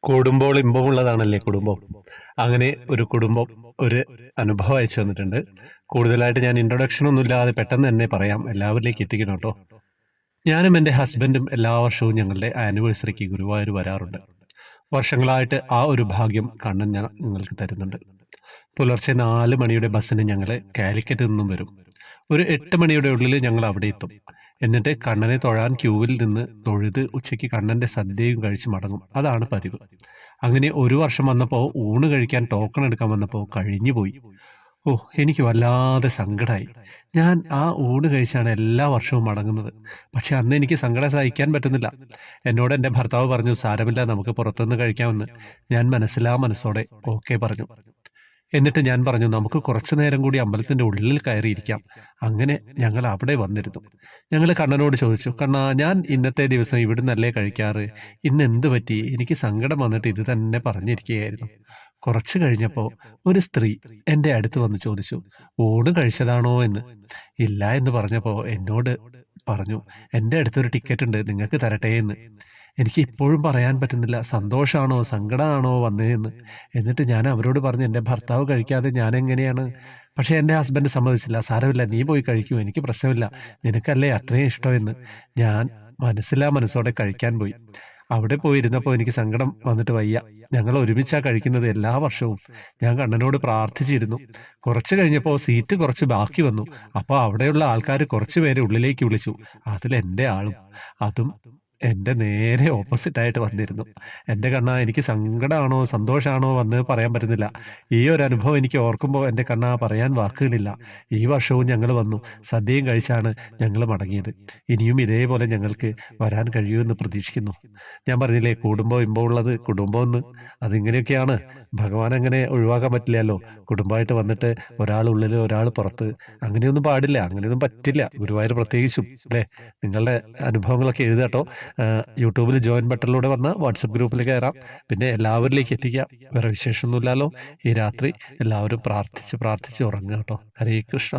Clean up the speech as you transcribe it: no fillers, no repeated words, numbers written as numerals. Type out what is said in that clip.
കൂടുമ്പോൾ ഇമ്പമുള്ളതാണല്ലേ കുടുംബം. അങ്ങനെ ഒരു കുടുംബം ഒരു അനുഭവം അയച്ചു തന്നിട്ടുണ്ട്. കൂടുതലായിട്ട് ഞാൻ ഇൻട്രൊഡക്ഷൻ ഒന്നും ഇല്ലാതെ പെട്ടെന്ന് തന്നെ പറയാം. എല്ലാവരിലേക്ക് എത്തിക്കണം കേട്ടോ. ഞാനും എൻ്റെ ഹസ്ബൻഡും എല്ലാ വർഷവും ഞങ്ങളുടെ ആനിവേഴ്സറിക്ക് ഗുരുവായൂർ വരാറുണ്ട്. വർഷങ്ങളായിട്ട് ആ ഒരു ഭാഗ്യം കണ്ണൻ ഞങ്ങൾക്ക് തരുന്നുണ്ട്. പുലർച്ചെ 4 മണിയുടെ ബസ്സിന് ഞങ്ങൾ കാലിക്കറ്റ് നിന്നും വരും. ഒരു 8 മണിയുടെ ഉള്ളിൽ ഞങ്ങൾ അവിടെ എത്തും. എന്നിട്ട് കണ്ണനെ തൊഴാൻ ക്യൂവിൽ നിന്ന് തൊഴുത് ഉച്ചയ്ക്ക് കണ്ണന്റെ സദ്യയും കഴിച്ച് മടങ്ങും. അതാണ് പതിവ്. അങ്ങനെ ഒരു വർഷം വന്നപ്പോൾ ഊണ് കഴിക്കാൻ ടോക്കൺ എടുക്കാൻ വന്നപ്പോൾ കഴിഞ്ഞുപോയി. ഓ, എനിക്ക് വല്ലാതെ സങ്കടമായി. ഞാൻ ആ ഊണ് കഴിച്ചാണ് എല്ലാ വർഷവും മടങ്ങുന്നത്. പക്ഷെ അന്ന് എനിക്ക് സങ്കടം സഹിക്കാൻ പറ്റുന്നില്ല. എന്നോട് എൻ്റെ ഭർത്താവ് പറഞ്ഞു, സാരമില്ല, നമുക്ക് പുറത്തുനിന്ന് കഴിക്കാമെന്ന്. ഞാൻ മനസ്സോടെ ഓക്കെ പറഞ്ഞു. എന്നിട്ട് ഞാൻ പറഞ്ഞു, നമുക്ക് കുറച്ചു നേരം കൂടി അമ്പലത്തിന്റെ ഉള്ളിൽ കയറിയിരിക്കാം. അങ്ങനെ ഞങ്ങൾ അവിടെ വന്നിരുന്നു. ഞങ്ങൾ കണ്ണനോട് ചോദിച്ചു, കണ്ണാ, ഞാൻ ഇന്നത്തെ ദിവസം ഇവിടുന്നല്ലേ കഴിക്കാറ്, ഇന്ന് എന്ത് പറ്റി? എനിക്ക് സങ്കടം വന്നിട്ട് ഇത് തന്നെ പറഞ്ഞിരിക്കുകയായിരുന്നു. കുറച്ചു കഴിഞ്ഞപ്പോൾ ഒരു സ്ത്രീ എൻ്റെ അടുത്ത് വന്ന് ചോദിച്ചു, ഊണ് കഴിച്ചതാണോ എന്ന്. ഇല്ല എന്ന് പറഞ്ഞപ്പോൾ എന്നോട് പറഞ്ഞു, എൻ്റെ അടുത്തൊരു ടിക്കറ്റ് ഉണ്ട്, നിങ്ങൾക്ക് തരട്ടെ എന്ന്. എനിക്ക് ഇപ്പോഴും പറയാൻ പറ്റുന്നില്ല, സന്തോഷമാണോ സങ്കടമാണോ വന്നതെന്ന്. എന്നിട്ട് ഞാൻ അവരോട് പറഞ്ഞു, എൻ്റെ ഭർത്താവ് കഴിക്കാതെ ഞാൻ എങ്ങനെയാണ്? പക്ഷെ എൻ്റെ ഹസ്ബൻഡ് സമ്മതിച്ചില്ല. സാരമില്ല, നീ പോയി കഴിക്കൂ, എനിക്ക് പ്രശ്നമില്ല, നിനക്കല്ലേ അത്രയും ഇഷ്ടമെന്ന്. ഞാൻ മനസ്സോടെ കഴിക്കാൻ പോയി. അവിടെ പോയിരുന്നപ്പോൾ എനിക്ക് സങ്കടം വന്നിട്ട് വയ്യ. ഞങ്ങൾ ഒരുമിച്ചാ കഴിക്കുന്നത് എല്ലാ വർഷവും. ഞാൻ കണ്ണനോട് പ്രാർത്ഥിച്ചിരുന്നു. കുറച്ച് കഴിഞ്ഞപ്പോൾ സീറ്റ് കുറച്ച് ബാക്കി വന്നു. അപ്പോൾ അവിടെയുള്ള ആൾക്കാർ കുറച്ച് പേരെ ഉള്ളിലേക്ക് വിളിച്ചു. അതിൽ എൻ്റെ ആളും. അതും എൻ്റെ നേരെ ഓപ്പോസിറ്റ് ആയിട്ട് വന്നിരുന്നു. എൻ്റെ കണ്ണാ, എനിക്ക് സങ്കടമാണോ സന്തോഷമാണോ വന്ന് പറയാൻ പറ്റുന്നില്ല. ഈ ഒരു അനുഭവം എനിക്ക് ഓർക്കുമ്പോൾ എൻ്റെ കണ്ണാ, പറയാൻ വാക്കുകളില്ല. ഈ വർഷവും ഞങ്ങൾ വന്നു, സദ്യയും കഴിച്ചാണ് ഞങ്ങൾ മടങ്ങിയത്. ഇനിയും ഇതേപോലെ ഞങ്ങൾക്ക് വരാൻ കഴിയുമെന്ന് പ്രതീക്ഷിക്കുന്നു. ഞാൻ പറഞ്ഞില്ലേ, കൂടുമ്പോൾ ഇമ്പമുള്ളത് കുടുംബമെന്ന്. അതിങ്ങനെയൊക്കെയാണ്. ഭഗവാൻ അങ്ങനെ ഒഴിവാക്കാൻ പറ്റില്ലല്ലോ. കുടുംബമായിട്ട് വന്നിട്ട് ഒരാൾ ഉള്ളിൽ ഒരാൾ പുറത്ത്, അങ്ങനെയൊന്നും പാടില്ല, അങ്ങനെയൊന്നും പറ്റില്ല. ഗുരുവായൂർ പ്രത്യേകിച്ചും അല്ലേ. നിങ്ങളുടെ അനുഭവങ്ങളൊക്കെ എഴുതാട്ടോ. യൂട്യൂബിൽ ജോയിൻ ബട്ടണിലൂടെ വന്ന് വാട്സപ്പ് ഗ്രൂപ്പിൽ കയറാം. പിന്നെ എല്ലാവരിലേക്ക് എത്തിക്കാം. വേറെ വിശേഷമൊന്നുമില്ലല്ലോ. ഈ രാത്രി എല്ലാവരും പ്രാർത്ഥിച്ച് ഉറങ്ങുക കേട്ടോ. ഹരേ കൃഷ്ണ.